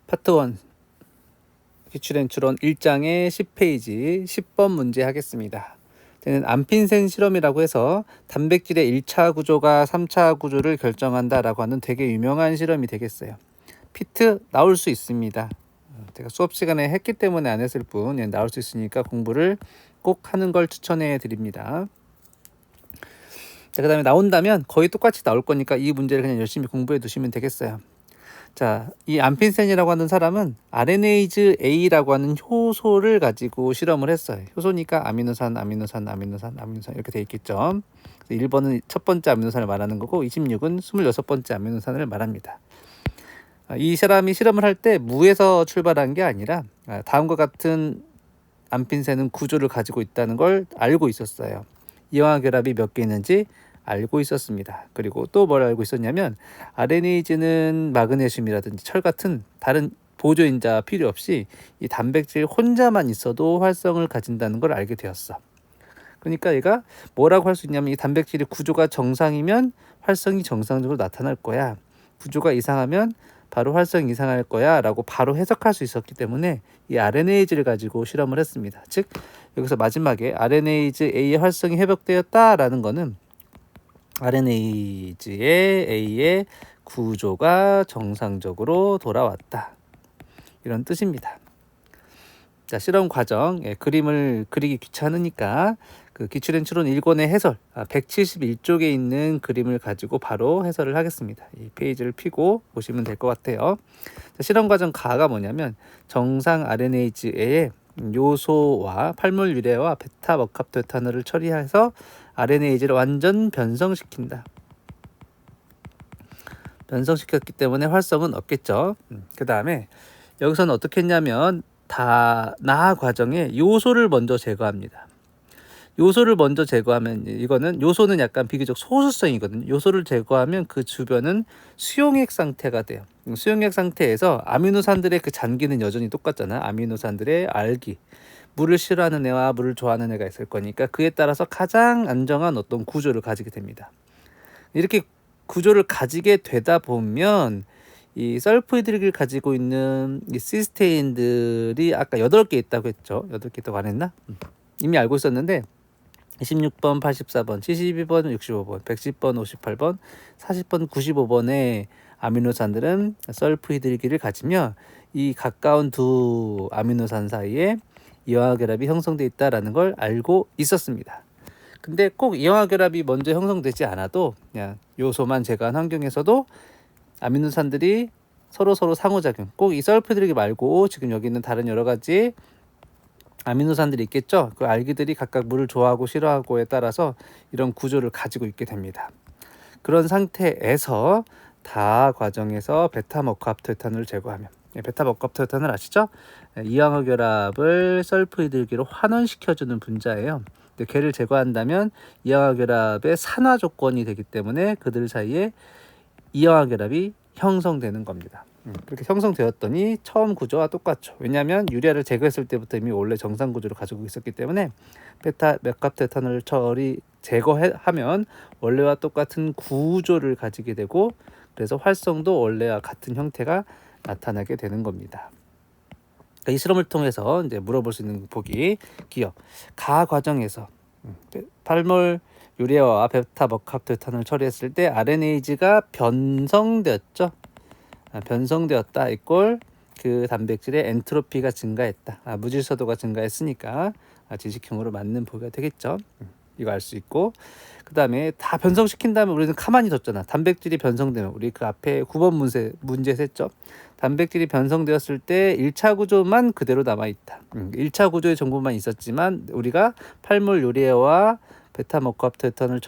파트 1 기출엔 추론 1장의 10페이지 10번 문제 하겠습니다. 저는 안핀센 실험이라고 해서 단백질의 1차 구조가 3차 구조를 결정한다라고 하는 되게 유명한 실험이 되겠어요. 피트 나올 수 있습니다. 제가 수업 시간에 했기 때문에 안 했을 뿐 나올 수 있으니까 공부를 꼭 하는 걸 추천해 드립니다. 자, 그 다음에 나온다면 거의 똑같이 나올 거니까 이 문제를 그냥 열심히 공부해 두시면 되겠어요. 자, 이 안핀센이라고 하는 사람은 RNase A라고 하는 효소를 가지고 실험을 했어요. 효소니까 아미노산 이렇게 돼 있겠죠. 1번은 첫 번째 아미노산을 말하는 거고 26은 26번째 아미노산을 말합니다. 이 사람이 실험을 할 때 무에서 출발한 게 아니라 다음과 같은 안핀센은 구조를 가지고 있다는 걸 알고 있었어요. 이와 결합이 몇 개 있는지 알고 있었습니다. 그리고 또 뭘 알고 있었냐면 RNase는 마그네슘이라든지 철 같은 다른 보조인자 필요 없이 이 단백질 혼자만 있어도 활성을 가진다는 걸 알게 되었어. 그러니까 얘가 뭐라고 할 수 있냐면 이 단백질의 구조가 정상이면 활성이 정상적으로 나타날 거야. 구조가 이상하면 바로 활성이 이상할 거야 라고 바로 해석할 수 있었기 때문에 이 RNase를 가지고 실험을 했습니다. 즉 여기서 마지막에 RNase A의 활성이 회복되었다라는 거는 RNase의 A의 구조가 정상적으로 돌아왔다. 이런 뜻입니다. 자, 실험 과정, 그림을 그리기 귀찮으니까 그 기출엔 추론 1권의 해설 171쪽에 있는 그림을 가지고 바로 해설을 하겠습니다. 이 페이지를 펴고 보시면 될 것 같아요. 자, 실험 과정 가가 뭐냐면 정상 RNase의 요소와 팔몰 유래와 베타 머캅토에탄올을 처리해서 RNase를 완전 변성시킨다. 변성시켰기 때문에 활성은 없겠죠. 그 다음에 여기서는 어떻게 했냐면 나 과정에 요소를 먼저 제거합니다. 요소를 먼저 제거하면 이거는 요소는 약간 비교적 소수성이거든요. 요소를 제거하면 그 주변은 수용액 상태가 돼요. 수용액 상태에서 아미노산들의 그 잔기는 여전히 똑같잖아. 아미노산들의 알기. 물을 싫어하는 애와 물을 좋아하는 애가 있을 거니까 그에 따라서 가장 안정한 어떤 구조를 가지게 됩니다. 이렇게 구조를 가지게 되다 보면 이 설프이드를 가지고 있는 이 시스테인들이 아까 8개 있다고 했죠. 8개 있다고 안 했나? 이미 알고 있었는데 16번, 84번, 72번, 65번, 110번, 58번, 40번, 95번의 아미노산들은 설프이드기를 가지며 이 가까운 두 아미노산 사이에 이화 결합이 형성되어 있다는 걸 알고 있었습니다. 근데 꼭 이화 결합이 먼저 형성되지 않아도 그냥 요소만 제거한 환경에서도 아미노산들이 서로 상호작용, 꼭 이 설프이드기 말고 지금 여기 있는 다른 여러 가지 아미노산들이 있겠죠. 그 알기들이 각각 물을 좋아하고 싫어하고에 따라서 이런 구조를 가지고 있게 됩니다. 그런 상태에서 다 과정에서 베타 머캅토에탄올을 제거하면, 베타 머캅토에탄올 아시죠? 이항화 결합을 설프이드기로 환원시켜주는 분자예요. 근데 걔를 제거한다면 이항화 결합의 산화 조건이 되기 때문에 그들 사이에 이항화 결합이 형성되는 겁니다. 그렇게 형성되었더니 처음 구조와 똑같죠. 왜냐하면 유리아를 제거했을 때부터 이미 원래 정상 구조를 가지고 있었기 때문에 베타 머캅토에탄올 처리 제거하면 원래와 똑같은 구조를 가지게 되고 그래서 활성도 원래와 같은 형태가 나타나게 되는 겁니다. 이 실험을 통해서 이제 물어볼 수 있는 보기 기억 가 과정에서 팔몰 유래아와 베타 머캅토에탄올 처리했을 때 RNase가 변성되었죠. 변성되었다 이꼴 그 단백질의 엔트로피가 증가했다. 무질서도가 증가했으니까 지식형으로 맞는 보기가 되겠죠. 이거 알 수 있고 그 다음에 다 변성시킨 다음에 우리는 가만히 뒀잖아. 단백질이 변성되면 우리 그 앞에 9번 문제에서 했죠. 단백질이 변성되었을 때 1차 구조만 그대로 남아있다. 1차 구조의 정보만 있었지만 우리가 팔몰 유래아와 베타 머캅토에탄올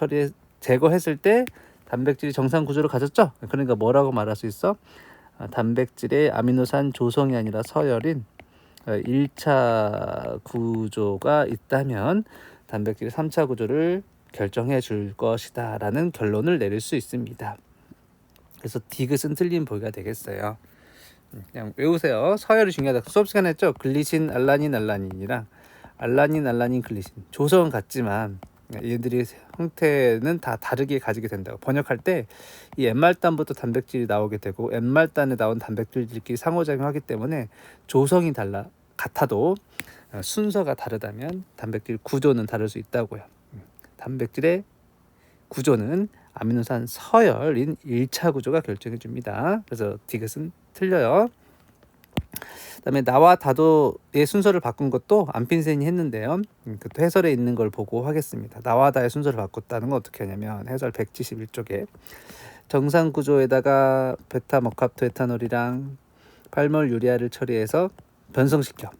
제거했을 때 단백질이 정상 구조를 가졌죠. 그러니까 뭐라고 말할 수 있어? 단백질의 아미노산 조성이 아니라 서열인 1차 구조가 있다면 단백질의 3차 구조를 결정해 줄 것이다 라는 결론을 내릴 수 있습니다. 그래서 디귿은 틀린 보기가 되겠어요. 그냥 외우세요. 서열이 중요하다. 수업 시간에 했죠. 글리신, 알라닌, 알라닌이랑 알라닌, 글리신 조성은 같지만 얘들이 형태는 다 다르게 가지게 된다고. 번역할 때 이 엔말단부터 단백질이 나오게 되고 엔말단에 나온 단백질들끼리 상호작용하기 때문에 조성이 같아도 순서가 다르다면 단백질 구조는 다를 수 있다고요. 단백질의 구조는 아미노산 서열인 1차 구조가 결정해 줍니다. 그래서 디귿은 틀려요. 그다음에 나와 다도의 순서를 바꾼 것도 안핀센이 했는데요. 그것도 해설에 있는 걸 보고 하겠습니다. 나와 다의 순서를 바꿨다는 건 어떻게 하냐면 해설 171쪽에 정상 구조에다가 베타 머캅토 에탄올이랑 팔몰 유리아를 처리해서 변성시켜.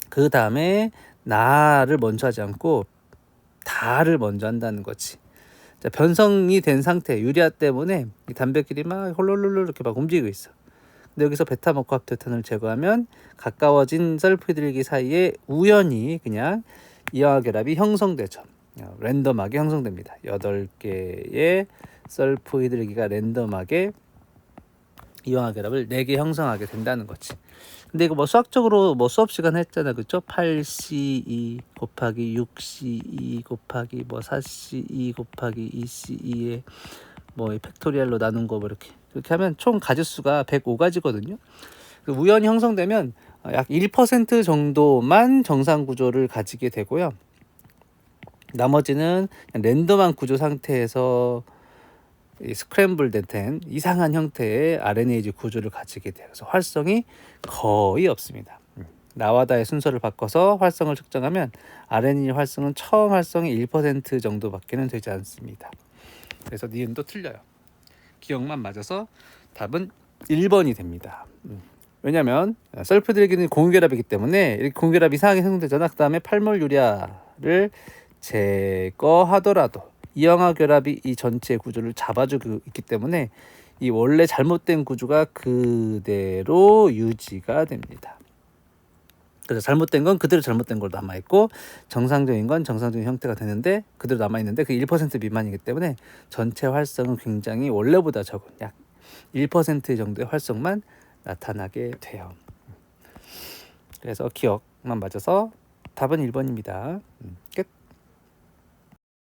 그 다음에 나를 먼저 하지 않고 다를 먼저 한다는 거지. 자, 변성이 된 상태, 유리아 때문에 이 단백질이 막 홀롤롤 이렇게 막 움직이고 있어. 근데 여기서 베타 머캅토에탄을 제거하면 가까워진 설프히드리기 사이에 우연히 그냥 이항화 결합이 형성되죠. 랜덤하게 형성됩니다. 8개의 설프히드리기가 랜덤하게 이항화 결합을 4개 형성하게 된다는 거지. 근데 이거 뭐 수학적으로 뭐 수업 시간 했잖아, 그렇죠? 8C2 곱하기 6C2 곱하기 뭐 4C2 곱하기 2C2에 뭐 팩토리얼로 나눈 거 뭐 이렇게 하면 총 가짓수가 105가지거든요. 우연히 형성되면 약 1% 정도만 정상 구조를 가지게 되고요. 나머지는 랜덤한 구조 상태에서 스크램블 된 이상한 형태의 RNA 구조를 가지게 돼요. 그래서 활성이 거의 없습니다. 나와다의 순서를 바꿔서 활성을 측정하면 RNA 활성은 처음 활성의 1% 정도밖에는 되지 않습니다. 그래서 니은도 틀려요. 기억만 맞아서 답은 1번이 됩니다. 왜냐하면 설프히드리기는 공유결합이기 때문에 이렇게 공유결합 이상하게 형성되잖아. 그 다음에 팔몰 유리아를 제거하더라도 이항화 결합이 이 전체 구조를 잡아주고 있기 때문에 이 원래 잘못된 구조가 그대로 유지가 됩니다. 그래서 잘못된 건 그대로 잘못된 걸로 남아있고 정상적인 건 정상적인 형태가 되는데 그대로 남아있는데 그 1% 미만이기 때문에 전체 활성은 굉장히 원래보다 적은 약 1% 정도의 활성만 나타나게 돼요. 그래서 기억만 맞아서 답은 1번입니다. 끝.